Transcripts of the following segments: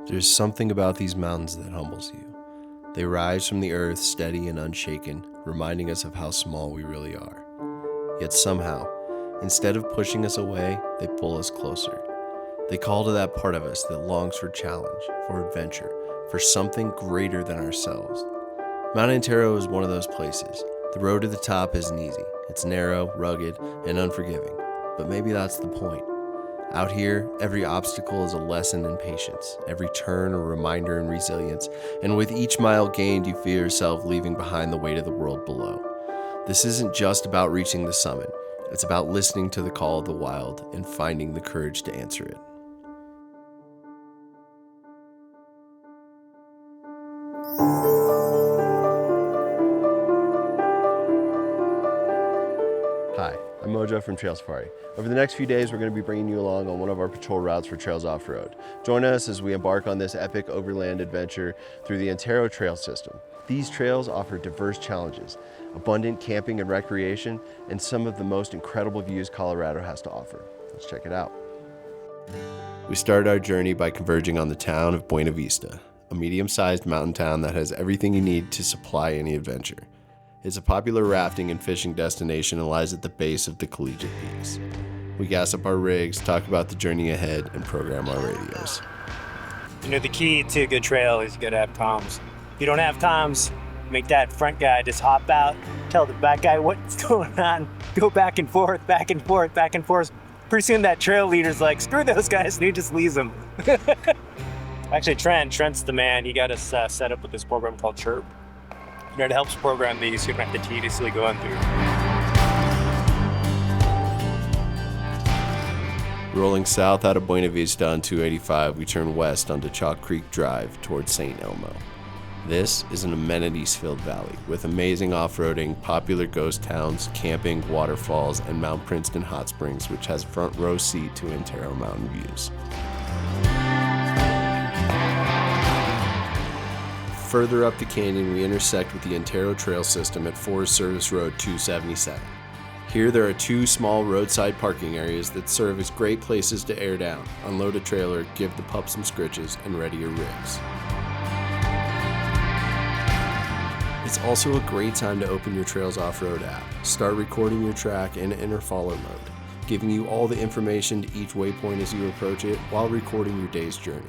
There's something about these mountains that humbles you. They rise from the earth steady and unshaken, reminding us of how small we really are. Yet somehow, instead of pushing us away, they pull us closer. They call to that part of us that longs for challenge, for adventure, for something greater than ourselves. Mount Antero is one of those places. The road to the top isn't easy. It's narrow, rugged, and unforgiving. But maybe that's the point. Out here, every obstacle is a lesson in patience, every turn a reminder in resilience, and with each mile gained, you feel yourself leaving behind the weight of the world below. This isn't just about reaching the summit. It's about listening to the call of the wild and finding the courage to answer it. Hi, I'm Mojo from Trails Offroad. Over the next few days, we're going to be bringing you along on one of our patrol routes for Trails Offroad. Join us as we embark on this epic overland adventure through the Antero Trail System. These trails offer diverse challenges, abundant camping and recreation, and some of the most incredible views Colorado has to offer. Let's check it out. We started our journey by converging on the town of Buena Vista, a medium-sized mountain town that has everything you need to supply any adventure. It's a popular rafting and fishing destination and lies at the base of the Collegiate Peaks. We gas up our rigs, talk about the journey ahead, and program our radios. You know, the key to a good trail is you gotta have comms. If you don't have comms, make that front guy just hop out, tell the back guy what's going on, go back and forth, back and forth, back and forth. Pretty soon that trail leader's like, screw those guys, and he just leaves them. Actually, Trent's the man. He got us set up with this program called Chirp. You know, it helps program these, so you don't have to tediously go through. Rolling south out of Buena Vista on 285, we turn west onto Chalk Creek Drive towards St. Elmo. This is an amenities-filled valley with amazing off-roading, popular ghost towns, camping, waterfalls, and Mount Princeton Hot Springs, which has front row seat to Antero mountain views. Further up the canyon, we intersect with the Antero Trail System at Forest Service Road 277. Here there are two small roadside parking areas that serve as great places to air down, unload a trailer, give the pup some scritches, and ready your rigs. It's also a great time to open your Trails Offroad app, start recording your track and enter follow mode, giving you all the information to each waypoint as you approach it while recording your day's journey.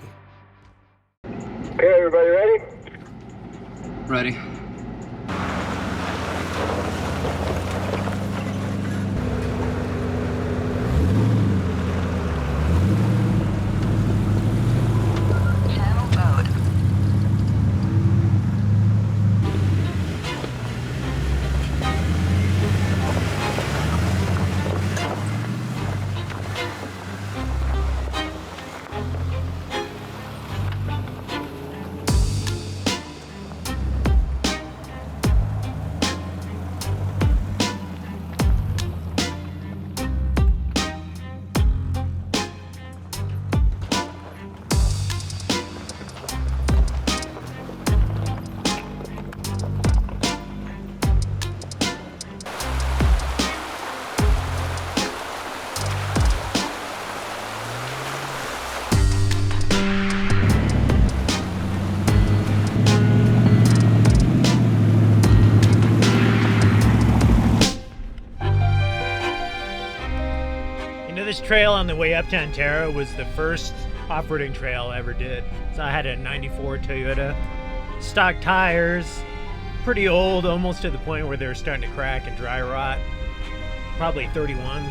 Okay, everybody ready? Ready. This trail on the way up to Antero was the first off-roading trail I ever did. So I had a 94 Toyota, stock tires, pretty old, almost to the point where they were starting to crack and dry rot, probably 31s.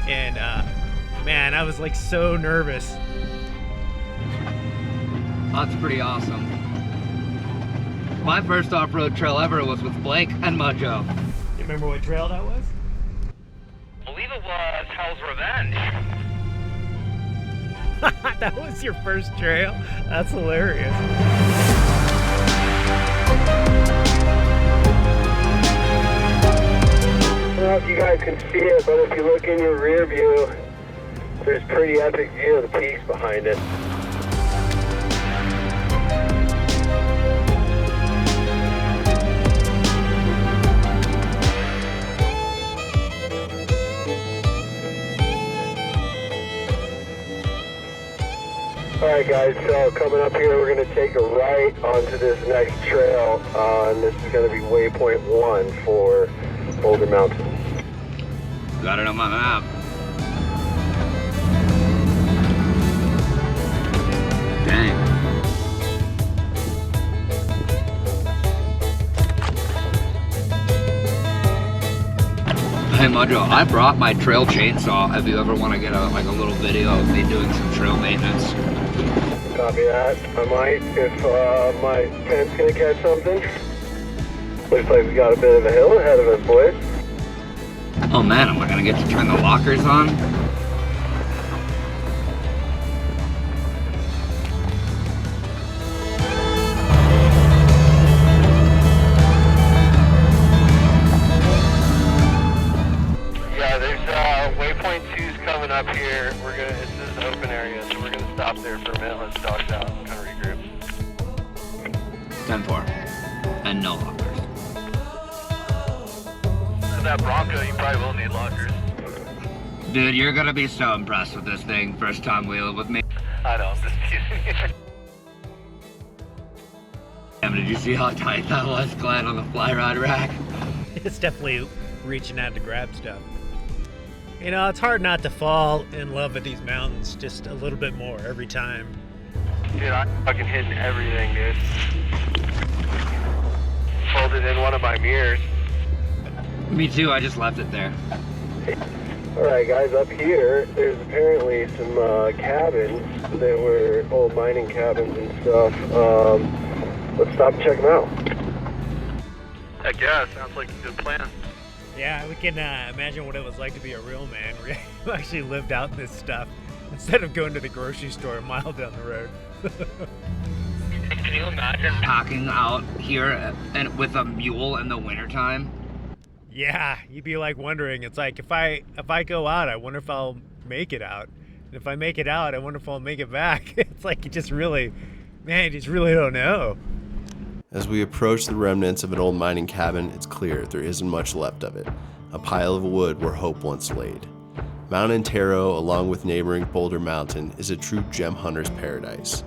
And man, I was like so nervous. That's pretty awesome. My first off-road trail ever was with Blake and Mojo. You remember what trail that was? I believe it was Hell's Revenge. That was your first trail? That's hilarious. I don't know if you guys can see it, but if you look in your rear view, there's pretty epic view of the peaks behind it. Alright guys, so coming up here, we're going to take a right onto this next trail, and this is going to be waypoint 1 for Boulder Mountain. Got it on my map. Dang. Hey Mojo, I brought my trail chainsaw if you ever want to get a little video of me doing some trail maintenance. Copy that. I might if my tent's going to catch something. Looks like we got a bit of a hill ahead of us, boys. Oh man, am I gonna get to turn the lockers on? Yeah, there's waypoint 2's coming up here. This is an open area, so we're gonna stop there for a minute, let the dogs out, and kind of regroup. 10-4. And no lockers. That Bronco, you probably will need lockers. Dude, you're gonna be so impressed with this thing first time wheeling with me. I know, I'm just kidding. Damn, did you see how tight that was, Glenn, on the fly rod rack? It's definitely reaching out to grab stuff. You know, it's hard not to fall in love with these mountains just a little bit more every time. Dude, I'm fucking hitting everything, dude. Folded in one of my mirrors. Me too, I just left it there. Alright guys, up here, there's apparently some cabins that were old mining cabins and stuff. Let's stop and check them out. Heck yeah, sounds like a good plan. Yeah, we can imagine what it was like to be a real man who actually lived out this stuff instead of going to the grocery store a mile down the road. Can you imagine? Packing out here and with a mule in the wintertime. Yeah, you'd be like wondering, it's like if I go out, I wonder if I'll make it out. And if I make it out, I wonder if I'll make it back. It's like you just really don't know. As we approach the remnants of an old mining cabin, it's clear there isn't much left of it. A pile of wood where hope once laid. Mount Antero, along with neighboring Boulder Mountain, is a true gem hunter's paradise.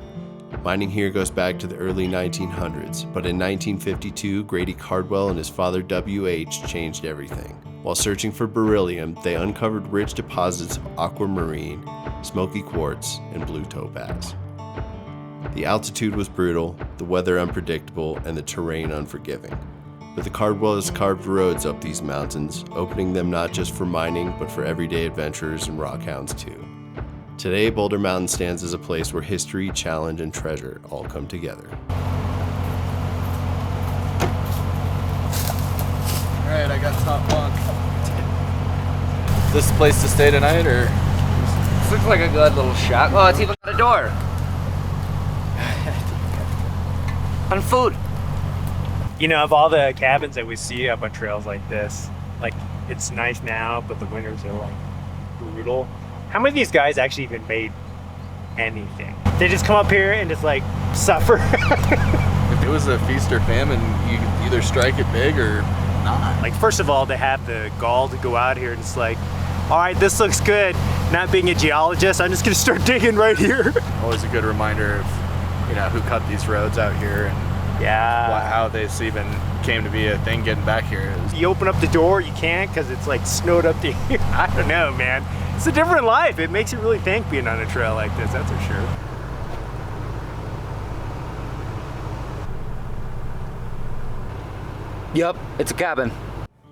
Mining here goes back to the early 1900s, but in 1952, Grady Cardwell and his father W.H. changed everything. While searching for beryllium, they uncovered rich deposits of aquamarine, smoky quartz, and blue topaz. The altitude was brutal, the weather unpredictable, and the terrain unforgiving. But the Cardwells carved roads up these mountains, opening them not just for mining, but for everyday adventurers and rockhounds too. Today, Boulder Mountain stands as a place where history, challenge, and treasure all come together. Alright, I got top bunk. This place to stay tonight, or? This looks like a good little shack. Oh, it's even got a door. And food. You know, of all the cabins that we see up on trails like this, like it's nice now, but the winters are like brutal. How many of these guys actually even made anything? They just come up here and just like suffer. If it was a feast or famine, you could either strike it big or not. Like, first of all, they have the gall to go out here and it's like, all right, this looks good. Not being a geologist, I'm just gonna start digging right here. Always a good reminder of, you know, who cut these roads out here and how this even came to be a thing getting back here. You open up the door, you can't because it's like snowed up to here. I don't know, man. It's a different life. It makes you really think being on a trail like this, that's for sure. Yep, it's a cabin.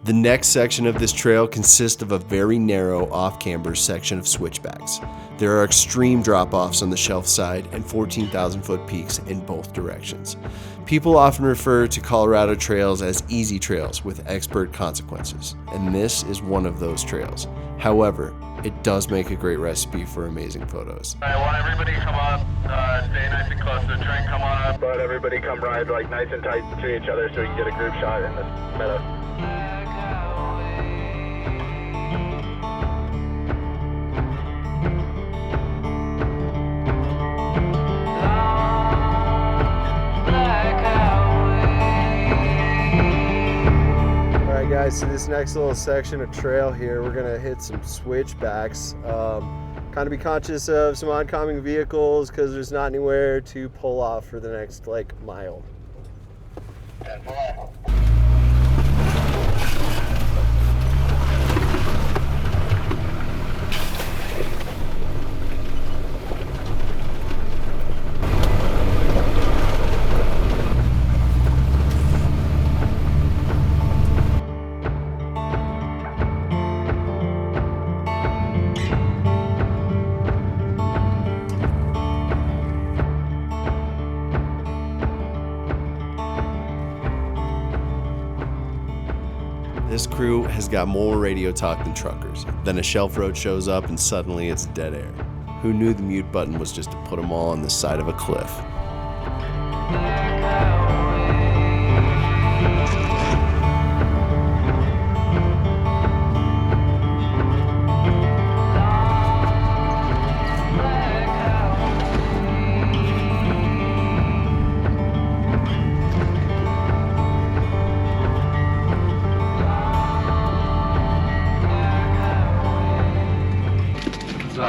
The next section of this trail consists of a very narrow off-camber section of switchbacks. There are extreme drop-offs on the shelf side and 14,000-foot peaks in both directions. People often refer to Colorado trails as easy trails with expert consequences, and this is one of those trails. However, it does make a great recipe for amazing photos. I want everybody to come up, stay nice and close to the train, come on up. But everybody come ride like nice and tight to each other so we can get a group shot in the meadow. Alright guys, so this next little section of trail here, we're gonna hit some switchbacks. kind of be conscious of some oncoming vehicles because there's not anywhere to pull off for the next like mile. This crew has got more radio talk than truckers. Then a shelf road shows up and suddenly it's dead air. Who knew the mute button was just to put them all on the side of a cliff?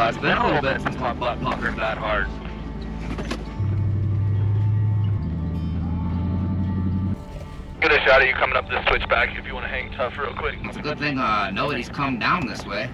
It's been a little bit since my butt puckered that hard. Get a shot of you coming up this switchback if you want to hang tough real quick. It's a good thing nobody's come down this way.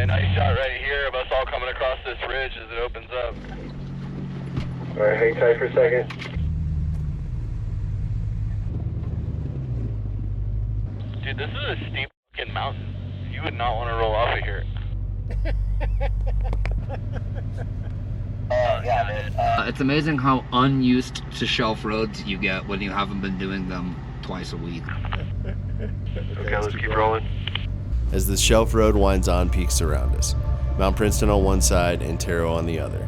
Nice shot right here of us all coming across this ridge as it opens up. Alright, hang tight for a second. Dude, this is a steep fucking mountain. You would not want to roll off of here. It's amazing how unused to shelf roads you get when you haven't been doing them twice a week. Okay, let's keep rolling. As the shelf road winds on, peaks around us. Mount Princeton on one side, Antero on the other.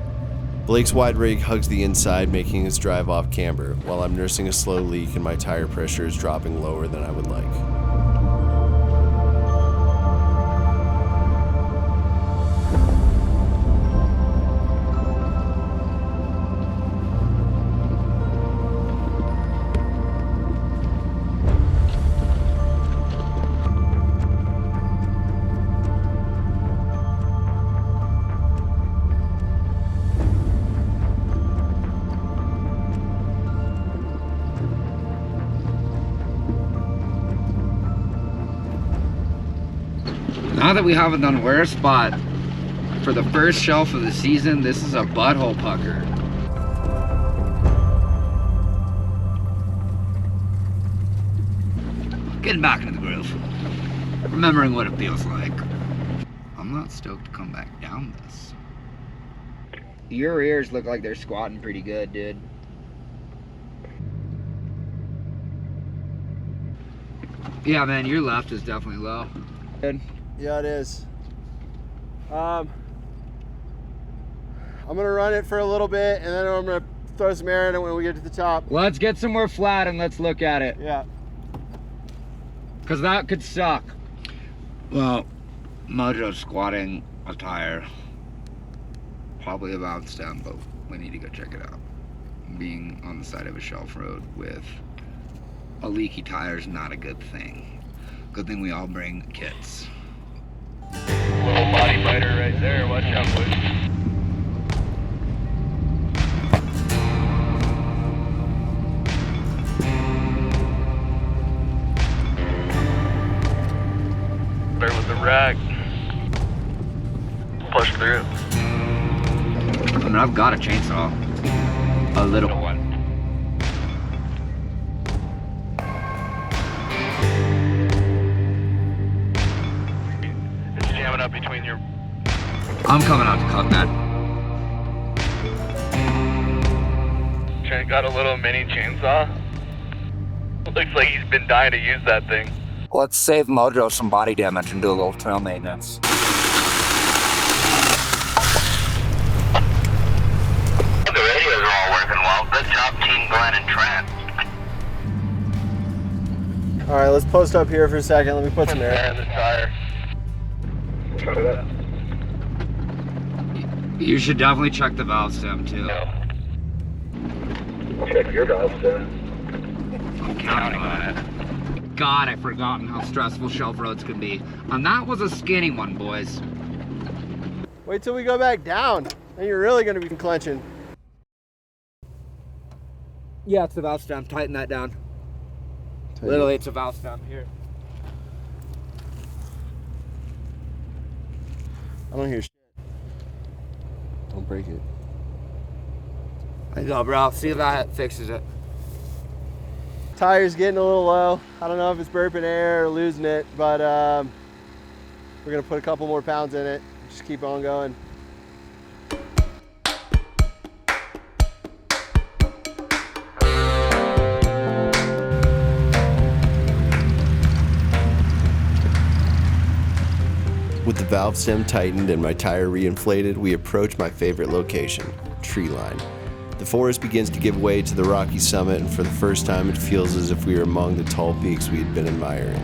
Blake's wide rig hugs the inside, making his drive off camber, while I'm nursing a slow leak and my tire pressure is dropping lower than I would like. Now that we haven't done worse, but for the first shelf of the season, this is a butthole pucker. Getting back into the groove. Remembering what it feels like. I'm not stoked to come back down this. Your ears look like they're squatting pretty good, dude. Yeah, man, your left is definitely low. Good. Yeah, it is. I'm gonna run it for a little bit and then I'm gonna throw some air in it when we get to the top. Let's get some more flat and let's look at it. Yeah. Cause that could suck. Well, Mojo's squatting a tire. Probably about stem, but we need to go check it out. Being on the side of a shelf road with a leaky tire is not a good thing. Good thing we all bring kits. Little body biter right there. Watch out, boys. There with the rack. Push through. I mean, I've got a chainsaw. A little one. It's jamming up between your... I'm coming out to cut that. Trent got a little mini chainsaw. Looks like he's been dying to use that thing. Let's save Mojo some body damage and do a little trail maintenance. The radios are all working well. Good job, Team Glenn and Trent. All right, let's post up here for a second. Let me put some air in the tire. Copy that. You should definitely check the valve stem too. Check your valve stem. I'm counting on it. God, I've forgotten how stressful shelf roads can be. And that was a skinny one, boys. Wait till we go back down. Then you're really gonna be clenching. Yeah, it's the valve stem. Tighten that down. Literally, it's a valve stem here. I don't hear shit. Don't break it. I go, bro. See if that fixes it. Tire's getting a little low. I don't know if it's burping air or losing it, but we're gonna put a couple more pounds in it. Just keep on going. With the valve stem tightened and my tire reinflated, we approach my favorite location, tree line. The forest begins to give way to the rocky summit, and for the first time it feels as if we are among the tall peaks we had been admiring.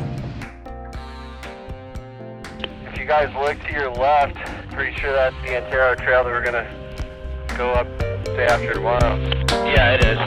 If you guys look to your left, pretty sure that's the Antero Trail that we're gonna go up day after tomorrow. Yeah, it is.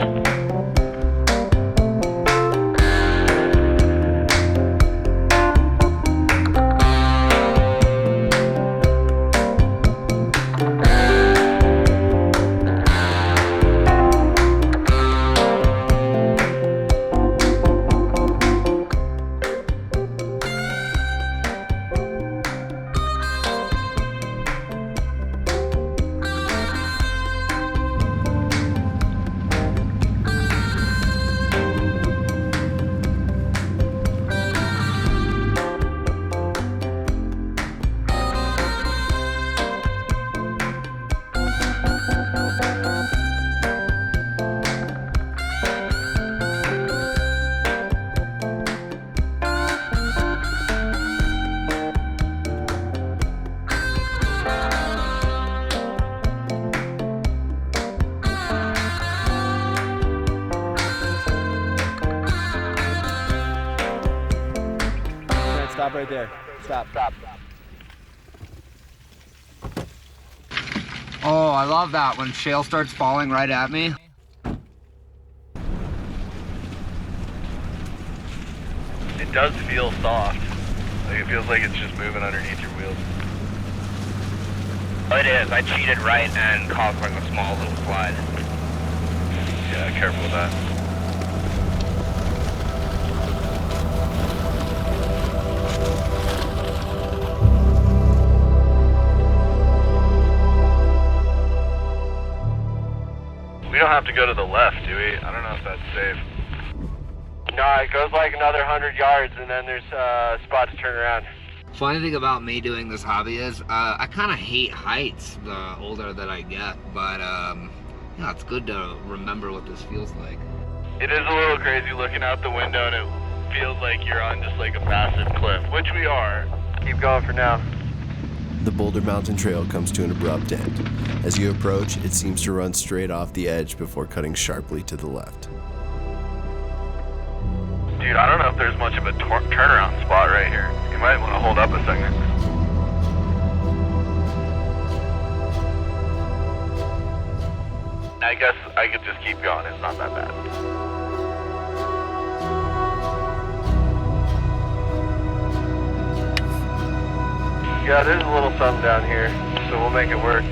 Stop right there. Stop. Oh, I love that when shale starts falling right at me. It does feel soft. Like it feels like it's just moving underneath your wheels. Oh, it is. I cheated right and caused like a small little slide. Yeah, careful with that. We don't have to go to the left, do we? I don't know if that's safe. No, it goes like another 100 yards and then there's a spot to turn around. Funny thing about me doing this hobby is I kind of hate heights the older that I get, but yeah, it's good to remember what this feels like. It is a little crazy looking out the window and it feels like you're on just like a massive cliff, which we are. Keep going for now. The Boulder Mountain Trail comes to an abrupt end. As you approach, it seems to run straight off the edge before cutting sharply to the left. Dude, I don't know if there's much of a turnaround spot right here. You might want to hold up a second. I guess I could just keep going. It's not that bad. Yeah, there's a little something down here, so we'll make it work.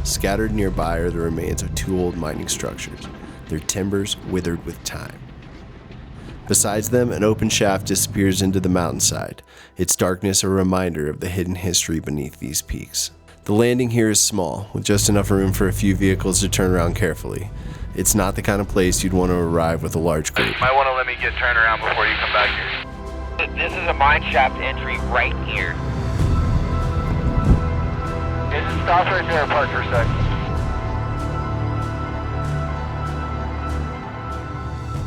Scattered nearby are the remains of two old mining structures, their timbers withered with time. Besides them, an open shaft disappears into the mountainside, its darkness a reminder of the hidden history beneath these peaks. The landing here is small, with just enough room for a few vehicles to turn around carefully. It's not the kind of place you'd want to arrive with a large group. You might want to let me get turned around before you come back here. This is a mine shaft entry right here. Yeah, just stop right there and park for a sec.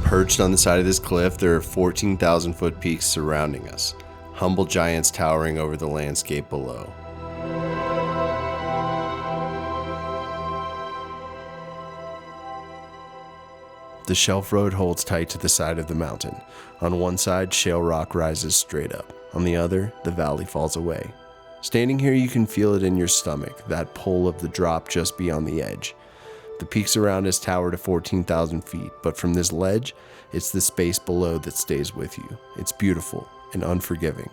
Perched on the side of this cliff, there are 14,000-foot peaks surrounding us, humble giants towering over the landscape below. The shelf road holds tight to the side of the mountain. On one side, shale rock rises straight up. On the other, the valley falls away. Standing here, you can feel it in your stomach, that pull of the drop just beyond the edge. The peaks around us tower to 14,000 feet, but from this ledge, it's the space below that stays with you. It's beautiful and unforgiving.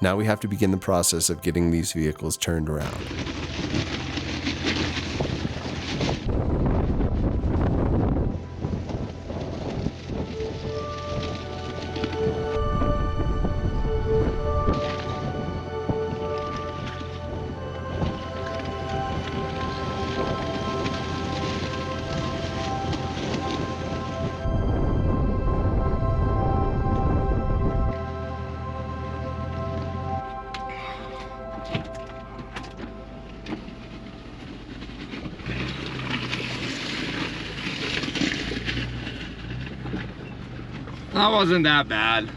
Now we have to begin the process of getting these vehicles turned around. That wasn't that bad.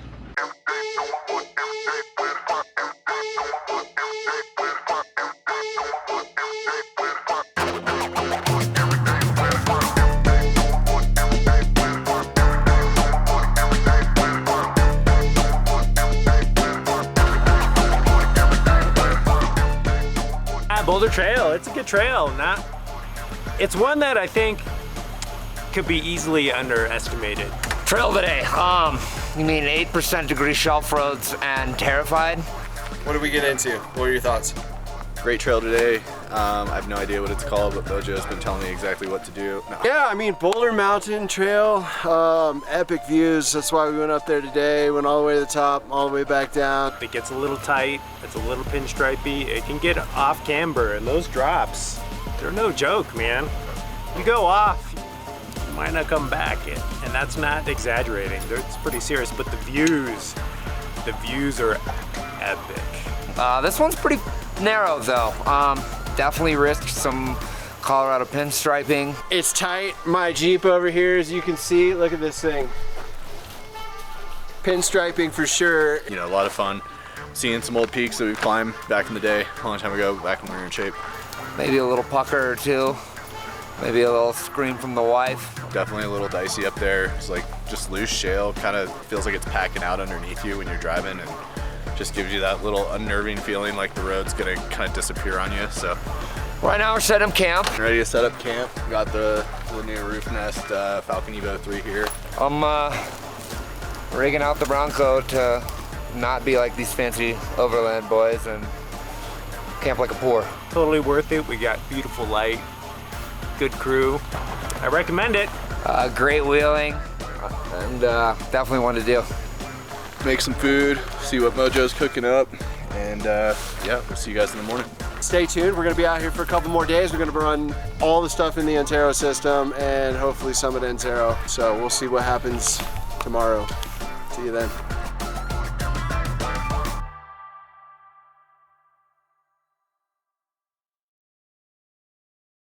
Boulder Trail, it's a good trail. It's one that I think could be easily underestimated. Trail today. You mean 8% degree shelf roads and terrified? What did we get into? What are your thoughts? Great trail today. I have no idea what it's called, but Bojo's been telling me exactly what to do. No. Yeah, I mean, Boulder Mountain Trail, epic views. That's why we went up there today. Went all the way to the top, all the way back down. It gets a little tight, it's a little pinstripey. It can get off camber, and those drops, they're no joke, man. You go off, you might not come back, and that's not exaggerating. It's pretty serious, but the views are epic. This one's pretty narrow though. Definitely risked some Colorado pinstriping. It's tight. My Jeep over here, as you can see, look at this thing. Pinstriping for sure. You know, a lot of fun. Seeing some old peaks that we climbed back in the day, a long time ago, back when we were in shape. Maybe a little pucker or two. Maybe a little scream from the wife. Definitely a little dicey up there. It's like just loose shale, kind of feels like it's packing out underneath you when you're driving, and just gives you that little unnerving feeling like the road's gonna kind of disappear on you. So right now we're setting up camp. Ready to set up camp. Got the new roof nest Falcon Evo 3 here. I'm rigging out the Bronco to not be like these fancy overland boys and camp like a poor. Totally worth it. We got beautiful light, good crew. I recommend it. Great wheeling, and definitely one to do. Make some food, see what Mojo's cooking up, and yeah, we'll see you guys in the morning. Stay tuned. We're going to be out here for a couple more days. We're going to run all the stuff in the Antero system and hopefully summit Antero. So we'll see what happens tomorrow. See you then.